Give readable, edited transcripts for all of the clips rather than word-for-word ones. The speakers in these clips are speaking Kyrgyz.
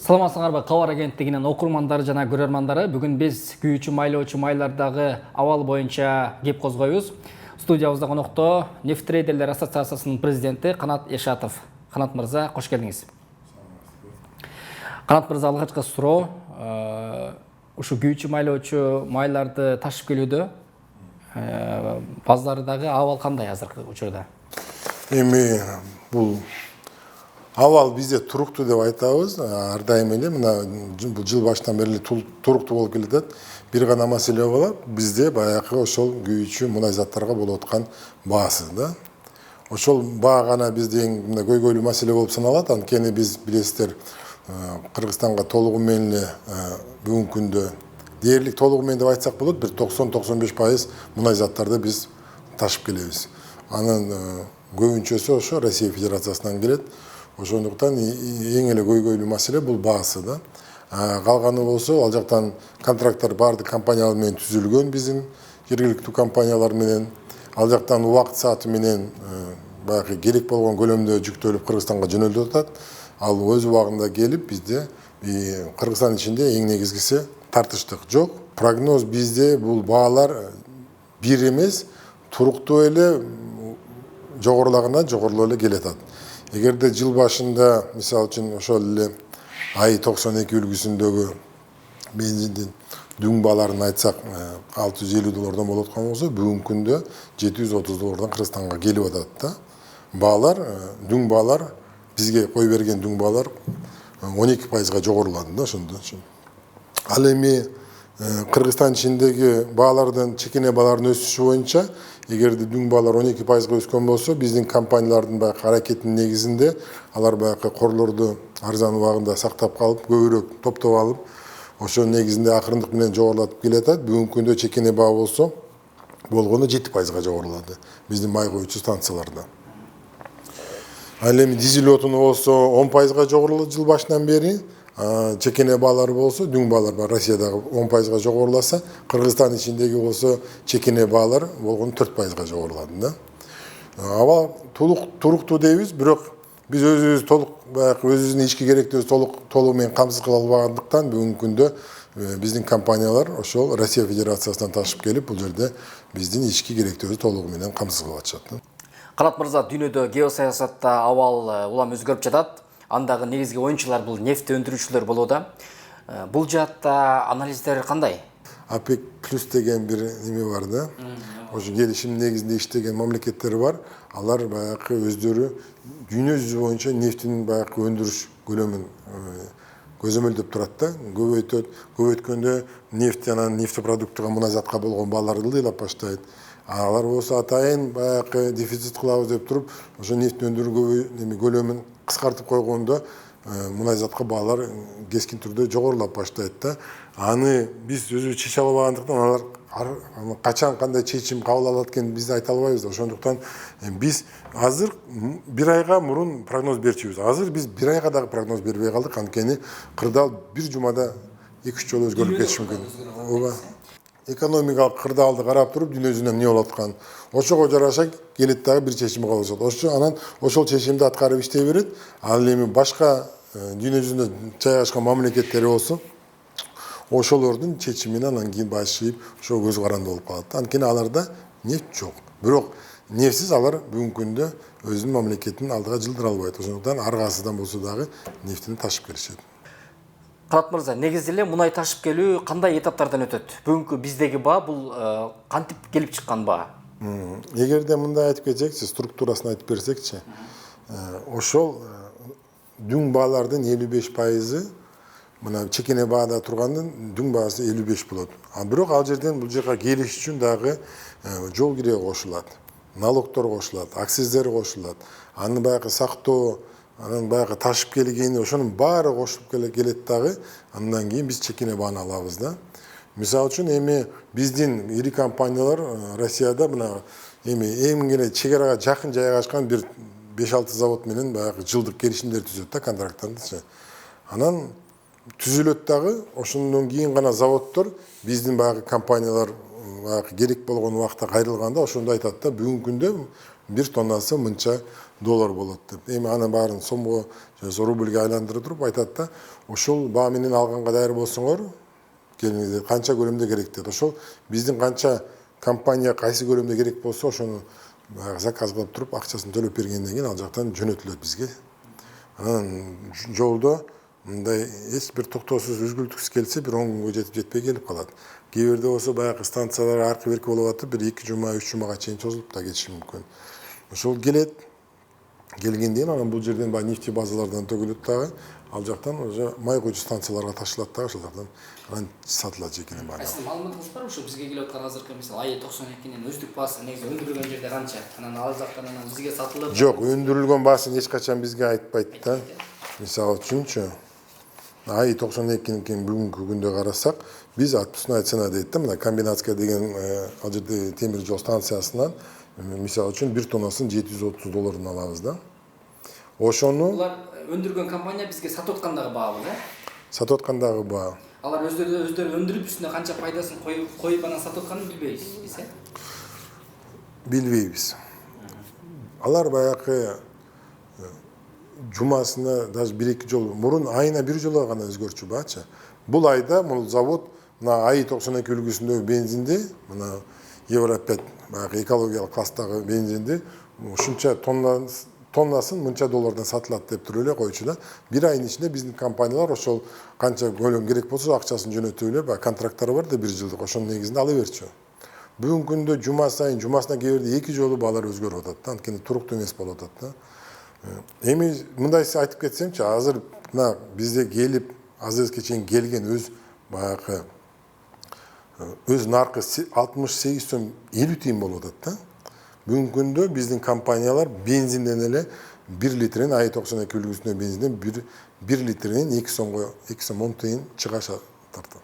Саламатсыңарбы, Кабар агенттигинин окурмандары жана көрөрмандары. Бүгүн биз күйүүчү майлоочу майлардагы абал боюнча кеп козгойбуз. Студиябызда конокто Нефтрейдерлер ассоциациясынын президенти Канат Эшатов. Канат мырза, кош келдиңиз. Канат мырза, алгачкы суроо, ушу күйүүчү майлоочу майларды ташып келүүдө базардагы абал кандай азыркы учурда? Эми бул авал бизде туруктуу деп айтабыз. Ар дайым эле мына бул жыл башынан бери туруктуу болуп келатат. Бир гана маселе болот. Бизде баягы ошол күйүүчү мунай заттарга болуп аткан баасы да. Ошол баа гана бизде мына көйгөйлүү маселе болуп саналат. Анткени биз билесиздер, Кыргызстанга толугу менен эле бүгүнкү күндө дээрлик толугу менен деп айтсак болот, бир 90-95% мунай заттарды биз ташып келебиз. Анын көбүнчөсү ошо Россия Федерациясынан келет. Ошондуктан эң эле көйгөйлүү маселе бул баасы да. Калганы болсо, ал жактан контракттар баардык компаниялар менен түзүлгөн, биздин жергиликтүү компаниялар менен. Ал жактан убакыт сааты менен баягы керек болгон көлөмдө жүктөлүп Кыргызстанга жөнөлтүп атат. Ал өз убагында келип бизде Кыргызстан ичинде эң негизгиси тартыштык жок. Прогноз бизде бул баалар бир эмес, туруктуу эле жогорулагандан жогорулап эле келатат. Эгерде жыл башында, мисалы үчүн ошол эле ай 92 үлгүсүндөгү бензиндин дүң бааларын айтсак, $650 болуп аткан болсо, бүгүнкү күндө $730 Кыргызстанга келип атат да. Баалар, дүң баалар, бизге кой берген дүң баалар 12%га жогорулады да ошондо. Ал эми Кыргызстан ичиндеги баалардын чекене баалардын өсүшү боюнча, эгерде дүң баалар 12%га өскөн болсо, биздин компаниялардын баягы аракетинин негизинде алар баягы корлорду арзан убагында сактап калып, көбүрөөк топтоп алып, ошо негизинде акырындык менен жогорулатып келатат. Бүгүнкү күндө чекене баа болсо, болгону 7%га жогорулады биздин май коюучу станцияларда. Ал эми дизель отуну болсо 10%га жогорулады жыл башынан бери. Чекене баалары болсо, дүң баалар бар Россиядагы 10%га жогоруласа, Кыргызстан ичиндеги болсо чекене баалар болгону 4%га жогорулады да. Аба туруктуу дейбиз, бирок биз өзүбүз толук баягы өзүбүздүн ички керектөөбүздү толугу менен камсыз кыла албагандыктан бүгүнкү күндө биздин компаниялар ошол Россия Федерациясынан ташып келип, бул жерде биздин ички керектөөбүздү толугу менен камсыз кылып атышат. Канат мырза, дүйнөдө геосаясатта абал улам өзгөрүп жатат. Андагы негизги оюнчулар бул нефт өндүрүүчүлөр болууда. Бул жаатта анализдер кандай? ОПЕК плюс деген бир неме бар да. Ошо келишим негизинде иштеген мамлекеттер бар. Алар баягы өздөрү дүйнө жүзү боюнча нефтин баягы өндүрүш көлөмүн көзөмөлдөп турат да. Көбөйткөндө нефть анан нефтепродуктуга мунай затка болгон бааларды ылдыйлап баштайт. Алар болсо атайын баягы дефицит кылабыз деп туруп, ошо нефть өндүрүү көлөмүн кыскартып койгондо мунай затка баалар кескин түрдө жогорулап баштайт да. Аны биз өзүбүз чече албагандыктан алар качан кандай чечим кабыл алат экенин биз айта албайбыз да. Ошондуктан биз азыр бир айга мурун прогноз берчүбүз. Азыр биз бир айга дагы прогноз бербей калдык, анткени кырдаал бир жумада 2-3 жолу өзгөрүп кетиши мүмкүн. Экономикалык кырдаалды карап туруп дүйнө жүзүндө эмне болуп аткан, ошого жараша келет дагы бир чечим кабыл алышат. Анан ошол чечимди аткарып иштей берет. Ал эми башка дүйнө жүзүндө жайгашкан мамлекеттер болсо, ошолордун чечимине анан кийин башыйып, ошо көз каранды болуп калат. Анткени аларда нефть жок. Бирок нефтсиз алар бүгүнкү күндө өзүнүн мамлекетин алдыга жылдыра албайт. Ошондуктан ар кайсыдан болсо дагы нефтини ташып келишет. Канат мырза, негизи эле мунай ташып келүү кандай этаптардан өтөт? Бүгүнкү биздеги баа бул кантип келип чыккан баа? Эгерде мындай айтып кетсекчи, структурасын айтып берсекчи, ошол дүң баалардын 55%, мына чекене баада тургандын дүң баасы 55 болот. Бирок ал жерден бул жака келиш үчүн дагы жол кирее кошулат, налогдор кошулат, акциздер кошулат. Аны баягы сактоо, анан баягы ташып келгени, ошонун баары кошулуп келет дагы. Андан кийин биз чекене бааны алабыз да. Мисалы үчүн эми биздин ири компаниялар Россияда мына эми эң эле чегарага жакын жайгашкан бир 5-6 завод менен баягы жылдык келишимдер түзөт да, контракттарды. Анан түзүлөт дагы, ошондон кийин гана заводдор биздин баягы компаниялар баягы керек болгон убакта кайрылганда ошондо айтат да, бүгүнкү күндө бир тоннасы мынча доллар болот деп. Эми анын баарын сомго рубльге айландырып туруп айтат да, ошол баа менен алганга даяр болсоңор, келиңиздер, канча көлөмдө керек дейт. Ошол биздин канча компания кайсы көлөмдө керек болсо, ошону заказ кылып туруп, акчасын төлөп бергенден кийин ал жактан жөнөтүлөт бизге. Анан жолдо мындай эч бир токтоосуз үзгүлтүксүз келсе, бир 10 күнгө жетип жетпей келип калат. Кээ бирде болсо баягы станциялар аркы берки болуп атып, бир 2 жума, 3 жумага чейин созулуп да кетиши мүмкүн. Ошол келет, келгенден анан бул жерден баягы нефти базалардан төгүлөт дагы, ал жактан уже май куйчу станцияларга ташылат дагы, ошол жактан анан сатылат жекенен баары. Сиздин маалыматыңыз бар ошо бизге келип аткан азыркы мисалы АИ-92нин өздүк баасы негизи өндүрүлгөн жерде канча? Анан ал жактан анан бизге сатылып? Жок, өндүрүлгөн баасын эч качан бизге айтпайт да. Мисалы үчүнчү, АИ-92нин бүгүнкү күндө карасак, биз отпускная цена дейт да, мына комбинатская деген ал жерде темир жол станциясынан мисалы үчүн 1 тоннасын $730 алабыз да. Ошону Булар өндүргөн компания бизге сатып аткандагы баабы, да? сатып аткандагы баа. Алар өздөрү өндүрүп үстүнө канча пайдасын коюп анан сатып атканын билбейбиз, э? Билбейбиз. Алар баягы жумасына даже 1-2 жолу, мурун айына 1 жолу гана өзгөрчү баачы. Бул айда бул завод мына АИ-92 үлгүсүндөгү бензинди, мына Евро 5 баягы экологиялык класстагы бензинди ушунча тоннасын мынча доллардан сатылат деп туруп эле койчу да. Бир айдын ичинде биздин компаниялар ошол канча көлөм керек болсо акчасын жөнөтүп эле, баягы контракттары бар да 1 жылдык, ошонун негизинде ала берчү. Бүгүнкү күндө жума сайын, жумасына кээ бирде 2 жолу баалар өзгөрүп атат да, анткени туруктуу эмес болуп атат да. Эми мындай айтып кетсемчи, азыр мына бизде келип, азыркыга чейин келген баягы өз наркы 68 сом 50 тиын болуп атат да. Бүгүнкү күндө биздин компаниялар бензинден эле 1 литрин АИ-92 үлгүсүндөгү бензинден 1 литринин 2 сом 10 тиын чыгаша тартат.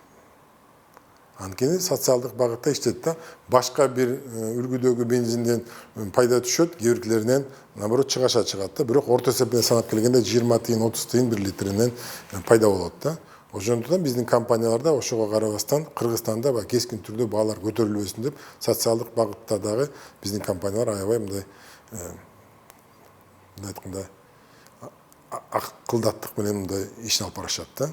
Анткени социалдык багытта иштейт да. Башка бир үлгүдөгү бензинден пайда түшөт, кээ биркилеринен наоборот чыгаша чыгат да. Бирок орто эсепинен санап келгенде 20 тиын, 30 тиын 1 литринен пайда болот да. Ошондуктан биздин компанияларда ошого карабастан Кыргызстанда кескин түрдө баалар көтөрүлбөсүн деп социалдык багытта дагы биздин компаниялар аябай мындай айтканда акылдаттык менен мындай ишин алып барышат да.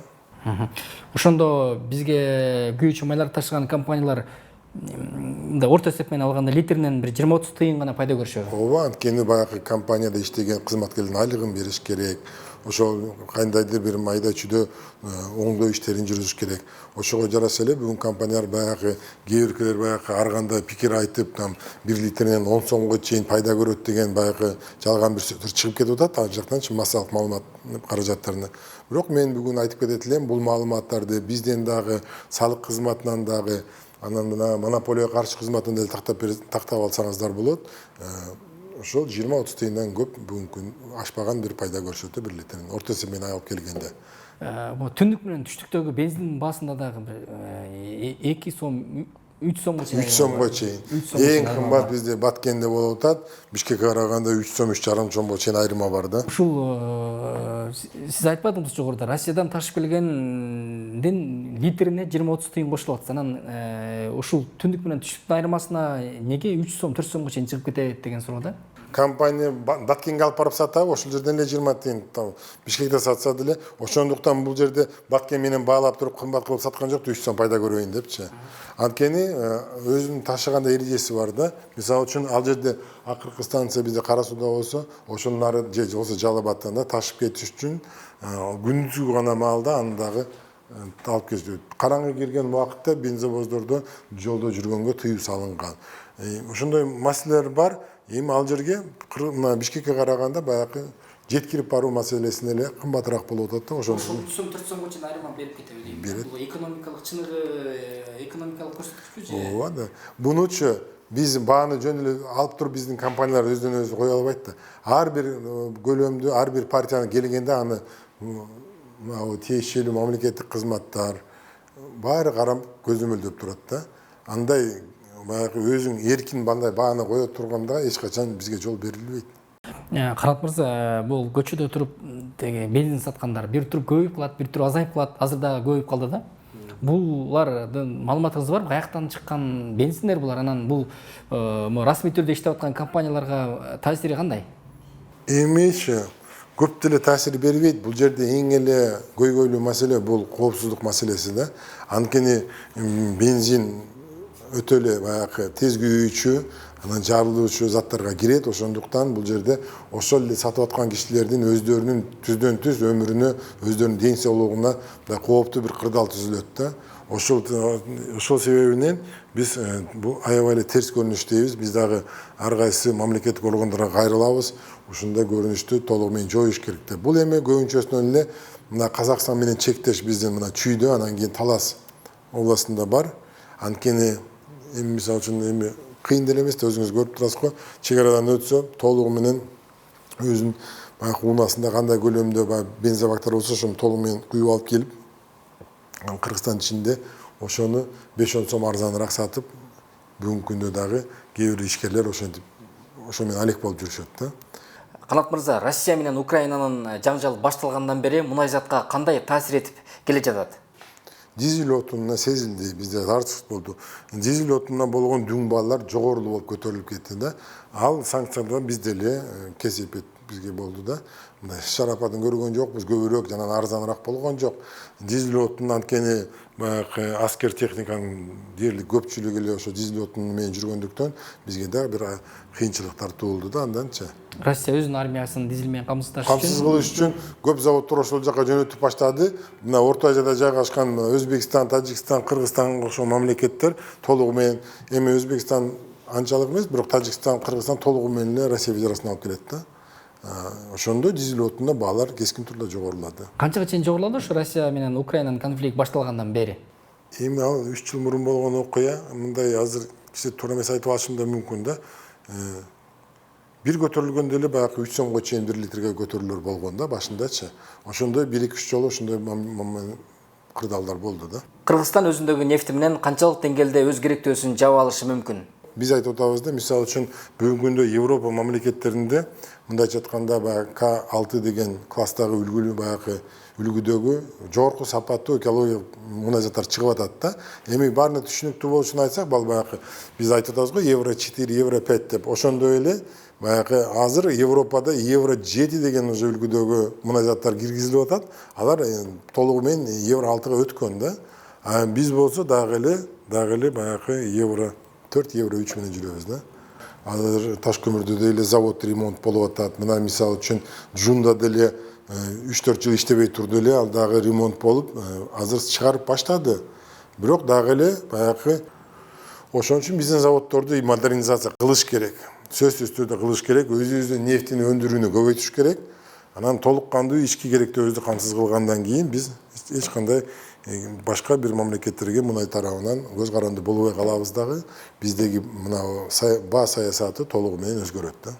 Ошондо бизге күйүүчү майларды ташыган компаниялар мындай орто эсеп менен алганда литринен бир 20-30 тыйын гана пайда көрүшөбү. Ооба, анткени баягы компанияда иштеген кызматкердин айлыгын бериш керек. Ошол кандайдыр бир майда чүйдө оңдоо иштерин жүргүзүш керек. Ошого жараша эле бүгүн компаниялар баягы кээ биркилер баягы арганда пикир айтып, 1 литринен 10 сомго чейин пайда көрөт деген баягы жалган бир сөздөр чыгып кетип атат, ал жактан массалык маалымат каражаттарына. Бирок мен бүгүн айтып кетет элем, бул маалыматтарды бизден дагы салык кызматынан дагы анан мына монополияга каршы кызматын деле тактап алсаңыздар болот. Ошол 20-30 тыйындан көп бүгүнкү ашпаган бир пайда көрсөтө 1 литрин орто эсеп менен алып келгенде. Бул түндүк менен түштүктөгү бензиндин баасында дагы 2 сом 3 сомго чейин. 3 сомго чейин. Эң кымбат бизде Баткенде болуп атат. Бишкекке караганда 3 сом 3,5 сомго чейин айырма бар да. Ушул сиз айтпадыңыз жогоруда, Россиядан ташып келгенден литрине 20-30 тыйын кошулуп атса, анан ушул түндүк менен түштүктүн айырмасына неге 3 сом 4 сомго чейин чыгып кетет деген суроо да. Компания Баткенге алып барып сатабы, ошол жерден эле 20 тыйын. Бишкекте сатса деле, ошондуктан бул жерде Баткен менен баалап туруп кымбат кылып саткан жок, 3 сом пайда көрөйүн депчи. Анткени өзүнүн ташыганда эрежеси бар да. Мисалы үчүн ал жерде акыркы станция бизде Кара сууда болсо, ошонун ары же болсо Жалал Абадтан да ташып кетиш үчүн күндүзгү гана маалда аны дагы алып кетишет. Караңгы кирген убакытта бензовоздордо жолдо жүргөнгө тыюу салынган. Ошондой маселелер бар. Эми ал жерге Бишкекке караганда баягы жеткирип баруу маселесин эле кымбатыраак болуп атат да. Ошол 3 сом 4 сомго чейин айырма берип кетеби дейм. Бул экономикалык чыныгы экономикалык көрсөткүчпү же? Ооба да. Бунучу биз бааны жөн эле алып туруп биздин компаниялар өздөн өзү кое албайт да. Ар бир көлөмдү, ар бир партияны келгенде аны тиешелүү мамлекеттик кызматтар баары карап көзөмөлдөп турат да. Андай баягы өзүң эркин бандай бааны кое турганда эч качан бизге жол берилбейт. Карат мырза, бул көчөдө туруп бензин саткандар бир тур көбөйүп калат, бир тур азайып калат, азыр дагы көбөйүп калды да. Булардын маалыматыңыз барбы? Каяктан чыккан бензиндер булар? Анан бул расмий түрдө иштеп аткан компанияларга таасири кандай? Эмечи көп деле таасир бербейт. Бул жерде эң эле көйгөйлүү маселе бул коопсуздук маселеси да. Анткени бензин өтө эле баягы тез күйүүчү, анан жарылуучу заттарга кирет. Ошондуктан бул жерде ошол эле сатып аткан кишилердин өздөрүнүн түздөн түз өмүрүнө, өздөрүнүн ден соолугуна да кооптуу бир кырдаал түзүлөт да. Ошол себебинен биз бул аябай эле терс көрүнүш дейбиз. Биз дагы ар кайсы мамлекеттик органдарга кайрылабыз. Ушундай көрүнүштү толугу менен жоюш керек деп. Бул эми көбүнчөсүнөн эле мына Казакстан менен чектеш биздин мына Чүйдө, анан кийин Талас областында бар. Анткени эми мисалы үчүн эми кыйын деле эмес да, өзүңүз көрүп турасыз го. Чек арадан өтсө толугу менен өзүнүн баягы унаасында кандай көлөмдө бензобактар болсо ошону толугу менен куюп алып келип, Кыргызстан ичинде ошону 5-10 сом арзаныраак сатып, бүгүнкү күндө дагы кээ бир ишкерлер ошентип ошо менен алек болуп жүрүшөт да. Канат мырза, Россия менен Украинанын жаңжал башталгандан бери мунайзатка кандай таасир этип келе жатат? Дизель отунуна сезилди, бизде тартыш болду. Дизель отунуна болгон дүң баалар жогорулуу болуп көтөрүлүп кетти да. Ал санкциядан бизде эле кесип бизге болду да. Мындай шарапатын көргөн жокпуз, көбүрөөк жана арзаныраак болгон жок. Дизель отун анткени баягы аскер техниканын дээрлик көпчүлүгү эле ошо дизель отуну менен жүргөндүктөн бизге да бир кыйынчылыктар туулду да анданчы. Россия өзүнүн армиясын дизель менен камсыздаш Камсыз кылыш үчүн көп заводдор ошол жака жөнөтүп баштады. Мына Орто Азияда жайгашкан Өзбекстан, Тажикстан, Кыргызстан ошол мамлекеттер толугу менен, эми Өзбекстан анчалык эмес, бирок Тажикстан, Кыргызстан толугу менен эле Россия Федерациясына алып келет да. Ошондо дизель отунда баалар кескин түрдө жогорулады. Канчага чейин жогорулады ошо Россия менен Украинанын конфликти башталгандан бери? Эми ал 3 жыл мурун болгон окуя, мындай азыр кичи туура эмес айтып алышым да мүмкүн да. Бир көтөрүлгөндө эле баягы 3 сомго чейин 1 литрге көтөрүлөр болгон да башындачы. Ошондой 1-2 жолу ошондой кырдаалдар болду да. Кыргызстан өзүндөгү нефти менен канчалык деңгээлде өз керектөөсүн жаап алышы мүмкүн? Биз айтып атабыз да, мисалы үчүн бүгүнкү күндө Европа мамлекеттеринде мындайча айтканда баягы К6 деген класстагы үлгүлүү баягы үлгүдөгү жогорку сапаттуу экологиялык мунайзаттар чыгып атат да. Эми баарына түшүнүктүү болушун айтсак, баягы биз айтып атабыз го Евро 4, Евро 5 деп. Ошондой эле баягы азыр Европада Евро 7 деген уже үлгүдөгү мунайзаттар киргизилип атат. Алар толугу менен Евро 6га өткөн да. Биз болсо дагы эле баягы Евро 4, Евро 3 менен жүрөбүз да. Азыр таш көмүрдө деле завод ремонт болуп атат. Мына мисалы үчүн Жунда деле 3-4 жыл иштебей турду эле, ал дагы ремонт болуп, азыр чыгарып баштады. Бирок дагы эле баягы ошон үчүн биздин заводдорду модернизация кылыш керек. Сөзсүз түрдө кылыш керек. Өзүбүздүн нефтини өндүрүүнү көбөйтүш керек. Анан толук кандуу ички керектөөбүздү камсыз кылгандан кийин биз эч кандай башка бир мамлекеттерге мунай тарабынан көз каранды болбой калабыз дагы. Биздеги мына баа саясаты толугу менен өзгөрөт да.